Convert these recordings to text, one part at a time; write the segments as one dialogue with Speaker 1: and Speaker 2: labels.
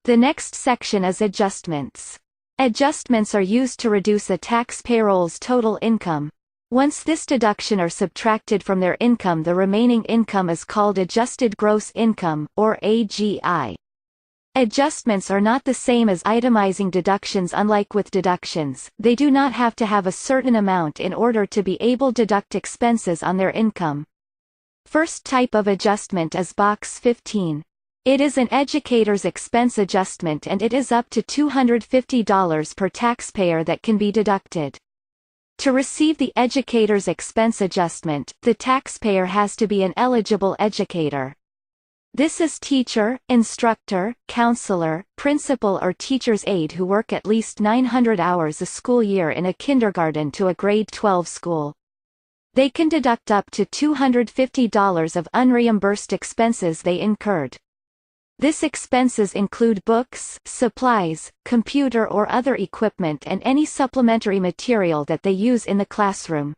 Speaker 1: The next section is adjustments. Adjustments are used to reduce a tax payroll's total income. Once this deduction are subtracted from their income, the remaining income is called adjusted gross income, or AGI. Adjustments are not the same as itemizing deductions. Unlike with deductions, they do not have to have a certain amount in order to be able to deduct expenses on their income. First type of adjustment is Box 15. It is an educator's expense adjustment and it is up to $250 per taxpayer that can be deducted. To receive the educator's expense adjustment, the taxpayer has to be an eligible educator. This is teacher, instructor, counselor, principal or teacher's aide who work at least 900 hours a school year in a kindergarten to a grade 12 school. They can deduct up to $250 of unreimbursed expenses they incurred. This expenses include books, supplies, computer or other equipment and any supplementary material that they use in the classroom.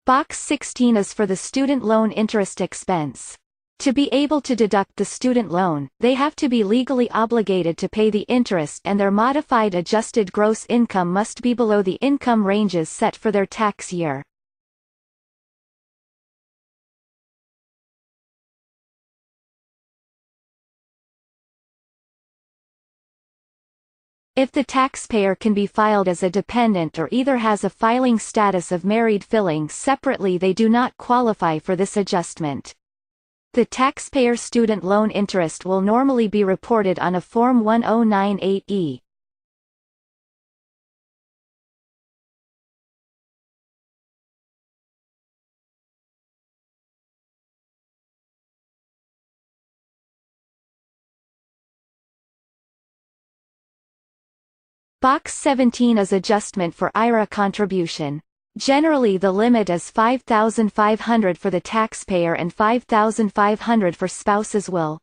Speaker 1: Box 16 is for the student loan interest expense. To be able to deduct the student loan, they have to be legally obligated to pay the interest and their modified adjusted gross income must be below the income ranges set for their tax year. If the taxpayer can be filed as a dependent or either has a filing status of married filing separately, they do not qualify for this adjustment. The taxpayer student loan interest will normally be reported on a Form 1098-E. Box 17 is adjustment for IRA contribution. Generally the limit is $5,500 for the taxpayer and $5,500 for spouse's will.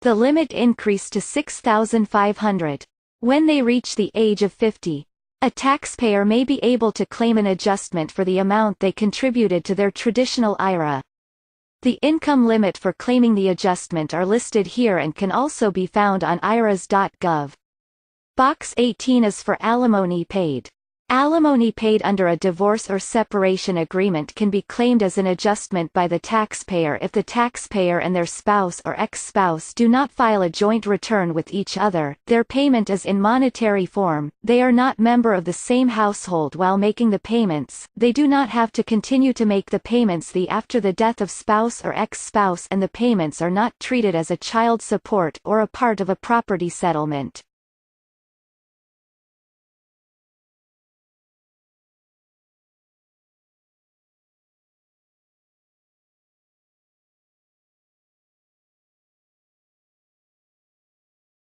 Speaker 1: The limit increased to $6,500. When they reach the age of 50, a taxpayer may be able to claim an adjustment for the amount they contributed to their traditional IRA. The income limit for claiming the adjustment are listed here and can also be found on iras.gov. Box 18 is for alimony paid. Alimony paid under a divorce or separation agreement can be claimed as an adjustment by the taxpayer if the taxpayer and their spouse or ex-spouse do not file a joint return with each other, their payment is in monetary form, they are not member of the same household while making the payments, they do not have to continue to make the payments after the death of spouse or ex-spouse, and the payments are not treated as a child support or a part of a property settlement.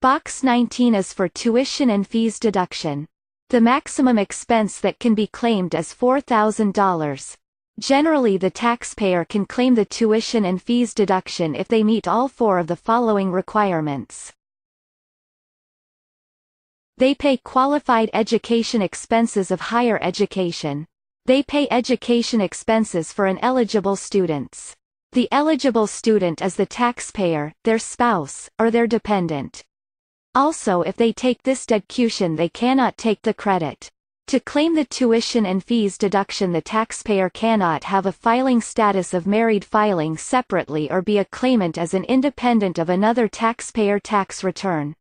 Speaker 1: Box 19 is for tuition and fees deduction. The maximum expense that can be claimed is $4,000. Generally the taxpayer can claim the tuition and fees deduction if they meet all four of the following requirements. They pay qualified education expenses of higher education. They pay education expenses for an eligible students. The eligible student is the taxpayer, their spouse, or their dependent. Also, if they take this deduction, they cannot take the credit. To claim the tuition and fees deduction, the taxpayer cannot have a filing status of married filing separately or be a claimant as an independent of another taxpayer tax return.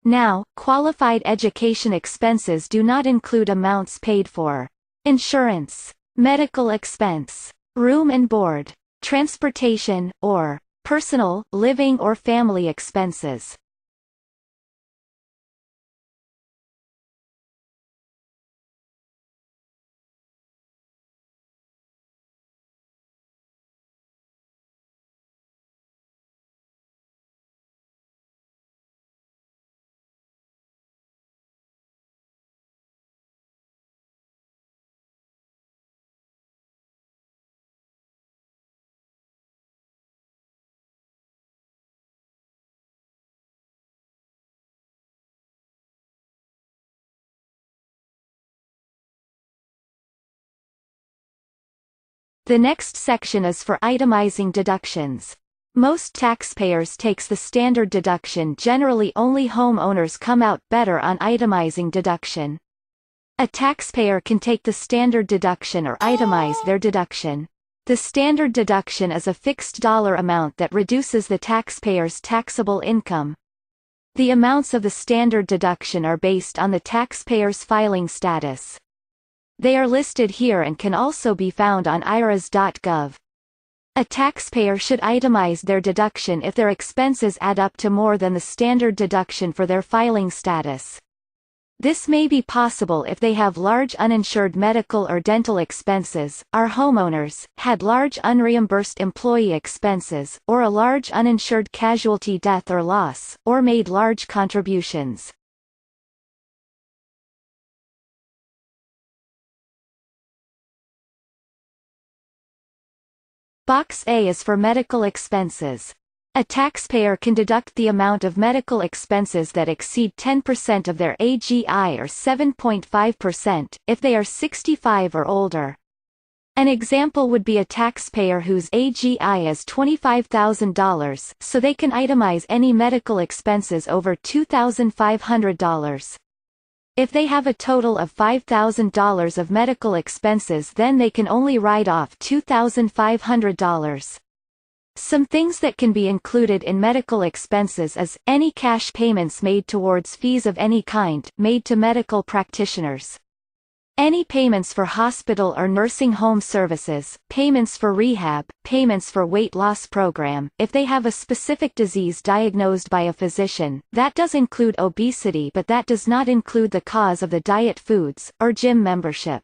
Speaker 1: Now, qualified education expenses do not include amounts paid for insurance, medical expense, room and board, transportation, or personal, living or family expenses. The next section is for itemizing deductions. Most taxpayers takes the standard deduction. Generally only homeowners come out better on itemizing deduction. A taxpayer can take the standard deduction or itemize their deduction. The standard deduction is a fixed dollar amount that reduces the taxpayer's taxable income. The amounts of the standard deduction are based on the taxpayer's filing status. They are listed here and can also be found on iras.gov. A taxpayer should itemize their deduction if their expenses add up to more than the standard deduction for their filing status. This may be possible if they have large uninsured medical or dental expenses, are homeowners, had large unreimbursed employee expenses, or a large uninsured casualty death or loss, or made large contributions. Box A is for medical expenses. A taxpayer can deduct the amount of medical expenses that exceed 10% of their AGI or 7.5%, if they are 65 or older. An example would be a taxpayer whose AGI is $25,000, so they can itemize any medical expenses over $2,500. If they have a total of $5,000 of medical expenses, then they can only write off $2,500. Some things that can be included in medical expenses is, any cash payments made towards fees of any kind, made to medical practitioners. Any payments for hospital or nursing home services, payments for rehab, payments for weight loss program, if they have a specific disease diagnosed by a physician. That does include obesity, but that does not include the cause of the diet foods, or gym membership.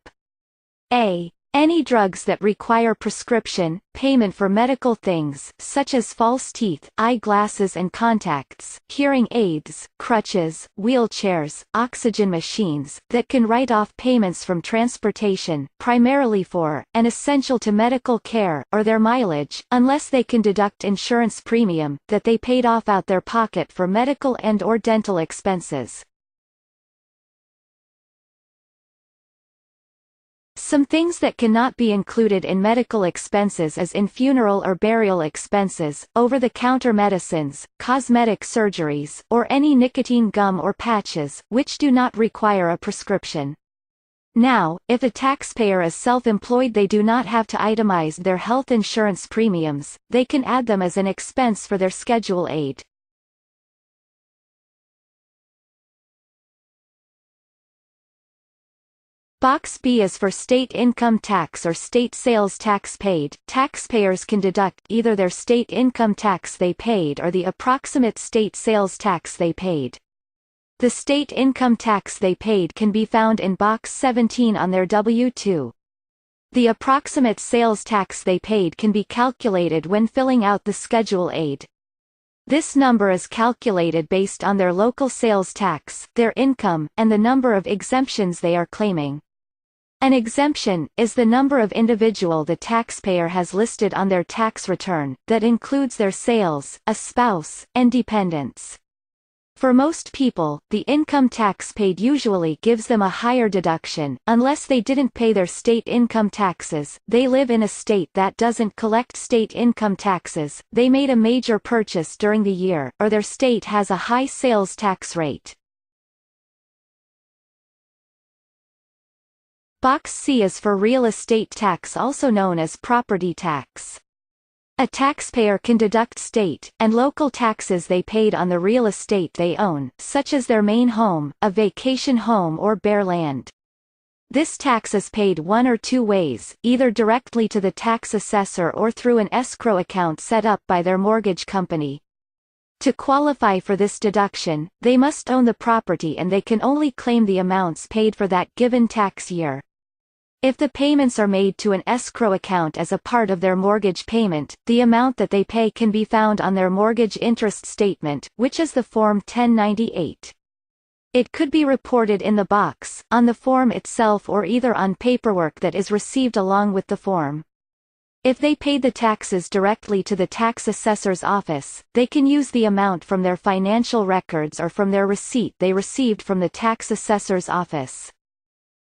Speaker 1: Any drugs that require prescription, payment for medical things, such as false teeth, eyeglasses and contacts, hearing aids, crutches, wheelchairs, oxygen machines, that can write off payments from transportation, primarily for, and essential to medical care, or their mileage, unless they can deduct insurance premium, that they paid off out their pocket for medical and/or dental expenses. Some things that cannot be included in medical expenses is in funeral or burial expenses, over-the-counter medicines, cosmetic surgeries, or any nicotine gum or patches, which do not require a prescription. Now, if a taxpayer is self-employed, they do not have to itemize their health insurance premiums, they can add them as an expense for their Schedule 8. Box B is for state income tax or state sales tax paid. Taxpayers can deduct either their state income tax they paid or the approximate state sales tax they paid. The state income tax they paid can be found in Box 17 on their W-2. The approximate sales tax they paid can be calculated when filling out the Schedule 8. This number is calculated based on their local sales tax, their income, and the number of exemptions they are claiming. An exemption is the number of individual the taxpayer has listed on their tax return, that includes their sales, a spouse, and dependents. For most people, the income tax paid usually gives them a higher deduction, unless they didn't pay their state income taxes, they live in a state that doesn't collect state income taxes, they made a major purchase during the year, or their state has a high sales tax rate. Box C is for real estate tax, also known as property tax. A taxpayer can deduct state and local taxes they paid on the real estate they own, such as their main home, a vacation home or bare land. This tax is paid one or two ways, either directly to the tax assessor or through an escrow account set up by their mortgage company. To qualify for this deduction, they must own the property and they can only claim the amounts paid for that given tax year. If the payments are made to an escrow account as a part of their mortgage payment, the amount that they pay can be found on their mortgage interest statement, which is the Form 1098. It could be reported in the box, on the form itself, or either on paperwork that is received along with the form. If they paid the taxes directly to the tax assessor's office, they can use the amount from their financial records or from their receipt they received from the tax assessor's office.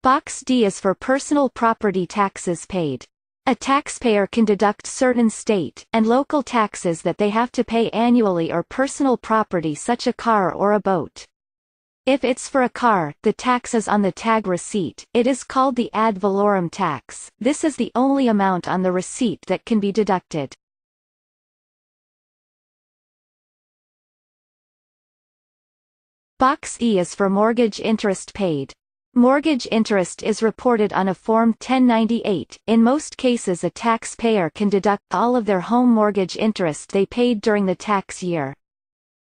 Speaker 1: Box D is for personal property taxes paid. A taxpayer can deduct certain state and local taxes that they have to pay annually or personal property such a car or a boat. If it's for a car, the tax is on the tag receipt. It is called the ad valorem tax. This is the only amount on the receipt that can be deducted. Box E is for mortgage interest paid. Mortgage interest is reported on a Form 1098. In most cases, a taxpayer can deduct all of their home mortgage interest they paid during the tax year.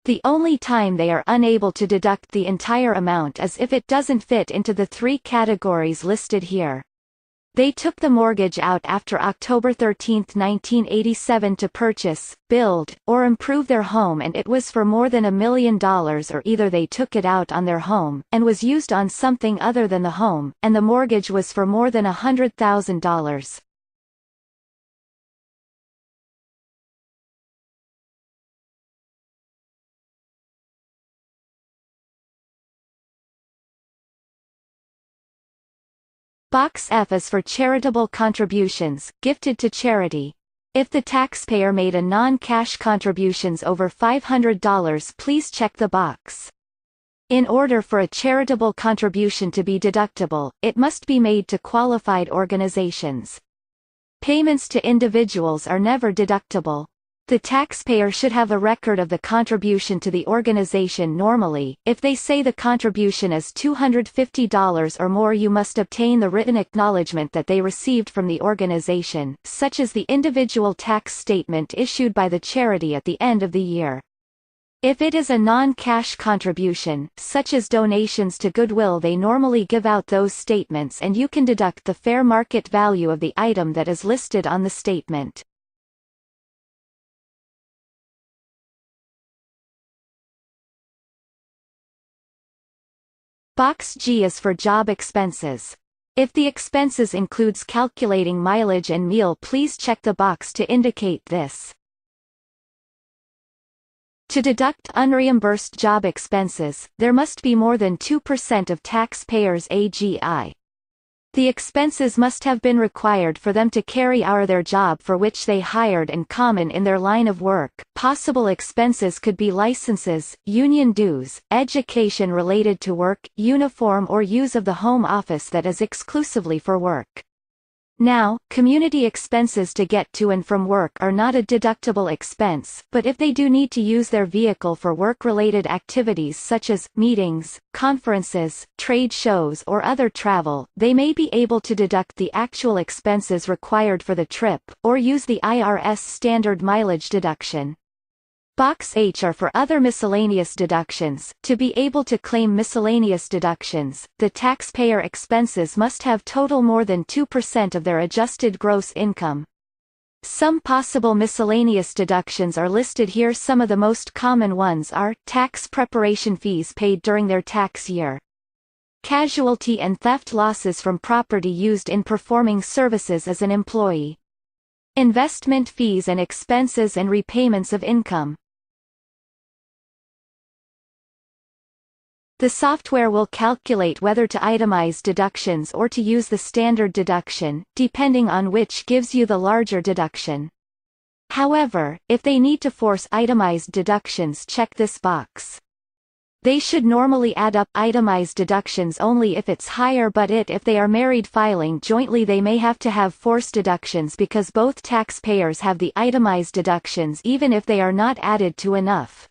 Speaker 1: The only time they are unable to deduct the entire amount is if it doesn't fit into the three categories listed here. They took the mortgage out after October 13, 1987 to purchase, build, or improve their home and it was for more than $1 million, or either they took it out on their home, and was used on something other than the home, and the mortgage was for more than $100,000. Box F is for charitable contributions, gifted to charity. If the taxpayer made a non-cash contributions over $500, please check the box. In order for a charitable contribution to be deductible, it must be made to qualified organizations. Payments to individuals are never deductible. The taxpayer should have a record of the contribution to the organization normally. If they say the contribution is $250 or more, you must obtain the written acknowledgement that they received from the organization, such as the individual tax statement issued by the charity at the end of the year. If it is a non-cash contribution, such as donations to Goodwill, they normally give out those statements and you can deduct the fair market value of the item that is listed on the statement. Box G is for job expenses. If the expenses includes calculating mileage and meal, please check the box to indicate this. To deduct unreimbursed job expenses, there must be more than 2% of taxpayers' AGI. The expenses must have been required for them to carry out their job for which they hired and common in their line of work. Possible expenses could be licenses, union dues, education related to work, uniform or use of the home office that is exclusively for work. Now, community expenses to get to and from work are not a deductible expense, but if they do need to use their vehicle for work-related activities such as meetings, conferences, trade shows or other travel, they may be able to deduct the actual expenses required for the trip, or use the IRS standard mileage deduction. Box H are for other miscellaneous deductions. To be able to claim miscellaneous deductions, the taxpayer expenses must have total more than 2% of their adjusted gross income. Some possible miscellaneous deductions are listed here. Some of the most common ones are tax preparation fees paid during their tax year, casualty and theft losses from property used in performing services as an employee, investment fees and expenses and repayments of income. The software will calculate whether to itemize deductions or to use the standard deduction, depending on which gives you the larger deduction. However, if they need to force itemized deductions, check this box. They should normally add up itemized deductions only if it's higher, but if they are married filing jointly, they may have to have forced deductions because both taxpayers have the itemized deductions even if they are not added to enough.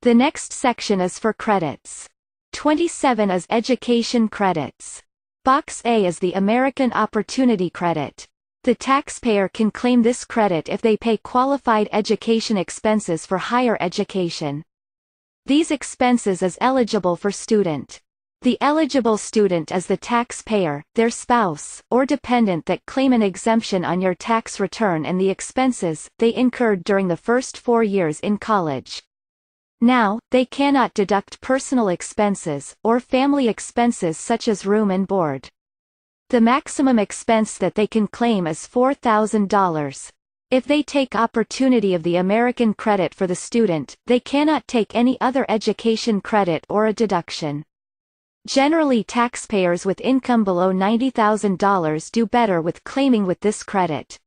Speaker 1: The next section is for credits. 27 is education credits. Box A is the American Opportunity Credit. The taxpayer can claim this credit if they pay qualified education expenses for higher education. These expenses is eligible for student. The eligible student is the taxpayer, their spouse, or dependent that claim an exemption on your tax return and the expenses they incurred during the first 4 years in college. Now, they cannot deduct personal expenses, or family expenses such as room and board. The maximum expense that they can claim is $4,000. If they take opportunity of the American credit for the student, they cannot take any other education credit or a deduction. Generally, taxpayers with income below $90,000 do better with claiming with this credit.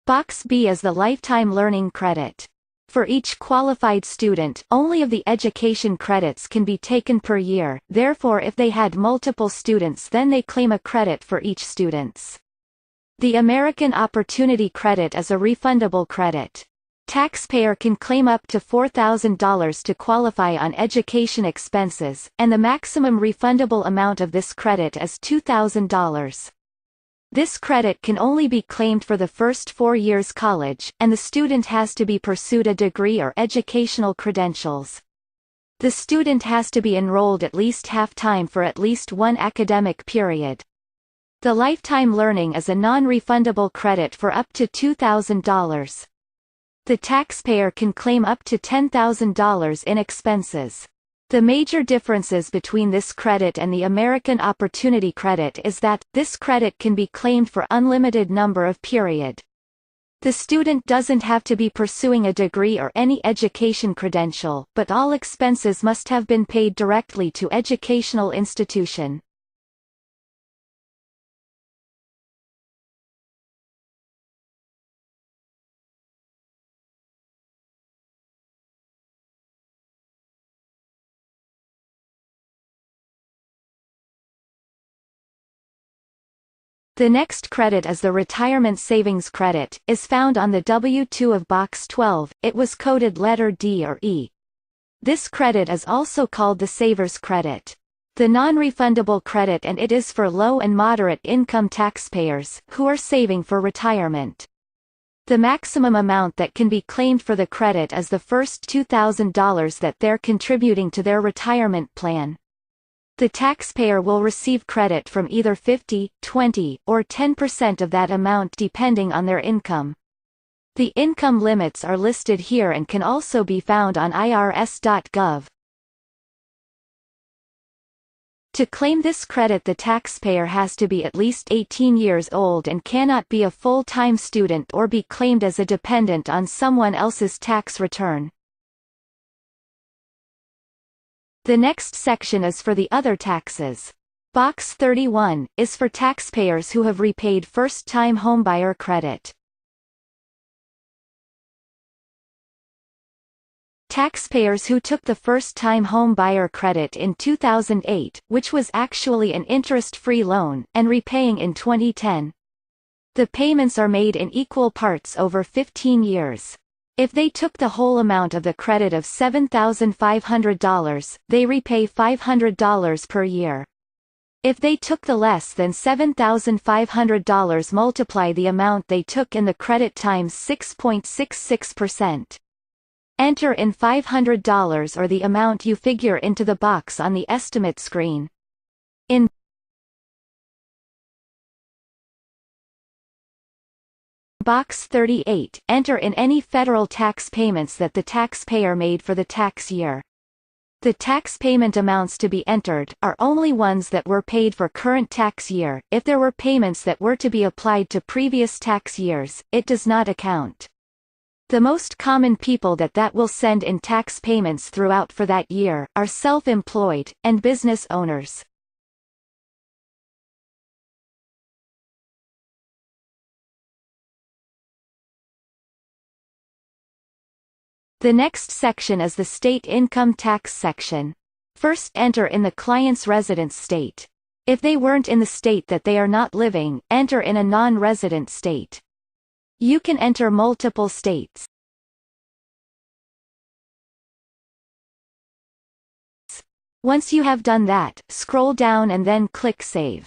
Speaker 1: Box B is the lifetime learning credit. For each qualified student, only of the education credits can be taken per year, therefore if they had multiple students then they claim a credit for each students. The American Opportunity Credit is a refundable credit. Taxpayer can claim up to $4,000 to qualify on education expenses, and the maximum refundable amount of this credit is $2,000. This credit can only be claimed for the first 4 years college, and the student has to be pursued a degree or educational credentials. The student has to be enrolled at least half-time for at least one academic period. The lifetime learning is a non-refundable credit for up to $2,000. The taxpayer can claim up to $10,000 in expenses. The major differences between this credit and the American Opportunity Credit is that, this credit can be claimed for unlimited number of period. The student doesn't have to be pursuing a degree or any education credential, but all expenses must have been paid directly to educational institution. The next credit is the Retirement Savings Credit, is found on the W-2 of Box 12, it was coded letter D or E. This credit is also called the Saver's Credit. The non-refundable credit, and it is for low and moderate income taxpayers, who are saving for retirement. The maximum amount that can be claimed for the credit is the first $2,000 that they're contributing to their retirement plan. The taxpayer will receive credit from either 50, 20, or 10% of that amount depending on their income. The income limits are listed here and can also be found on irs.gov. To claim this credit, the taxpayer has to be at least 18 years old and cannot be a full-time student or be claimed as a dependent on someone else's tax return. The next section is for the other taxes. Box 31 is for taxpayers who have repaid first-time homebuyer credit. Taxpayers who took the first-time home buyer credit in 2008, which was actually an interest-free loan, and repaying in 2010. The payments are made in equal parts over 15 years. If they took the whole amount of the credit of $7,500, they repay $500 per year. If they took the less than $7,500, multiply the amount they took in the credit times 6.66%. Enter in $500 or the amount you figure into the box on the estimate screen. In Box 38, enter in any federal tax payments that the taxpayer made for the tax year. The tax payment amounts to be entered are only ones that were paid for current tax year. If there were payments that were to be applied to previous tax years, it does not account. The most common people that will send in tax payments throughout for that year are self-employed, and business owners. The next section is the state income tax section. First, enter in the client's residence state. If they weren't in the state that they are not living, enter in a non-resident state. You can enter multiple states. Once you have done that, scroll down and then click Save.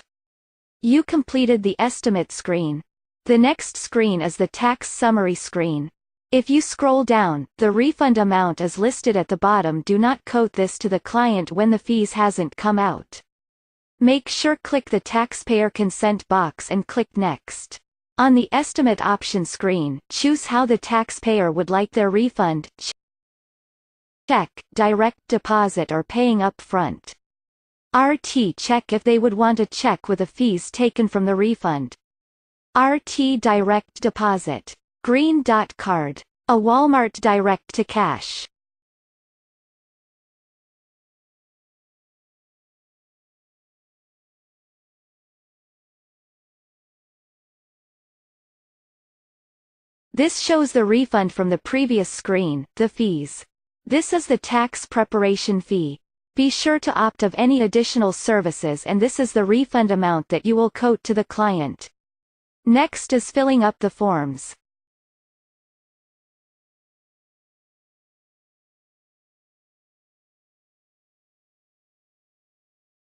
Speaker 1: You completed the estimate screen. The next screen is the tax summary screen. If you scroll down, the refund amount is listed at the bottom. Do not quote this to the client when the fees hasn't come out. Make sure click the taxpayer consent box and click Next. On the estimate option screen, choose how the taxpayer would like their refund. check, direct deposit or paying up front. RT check if they would want a check with the fees taken from the refund. RT direct deposit. Green dot card. A Walmart direct to cash. This shows the refund from the previous screen, the fees. This is the tax preparation fee. Be sure to opt of any additional services, and this is the refund amount that you will quote to the client. Next is filling up the forms.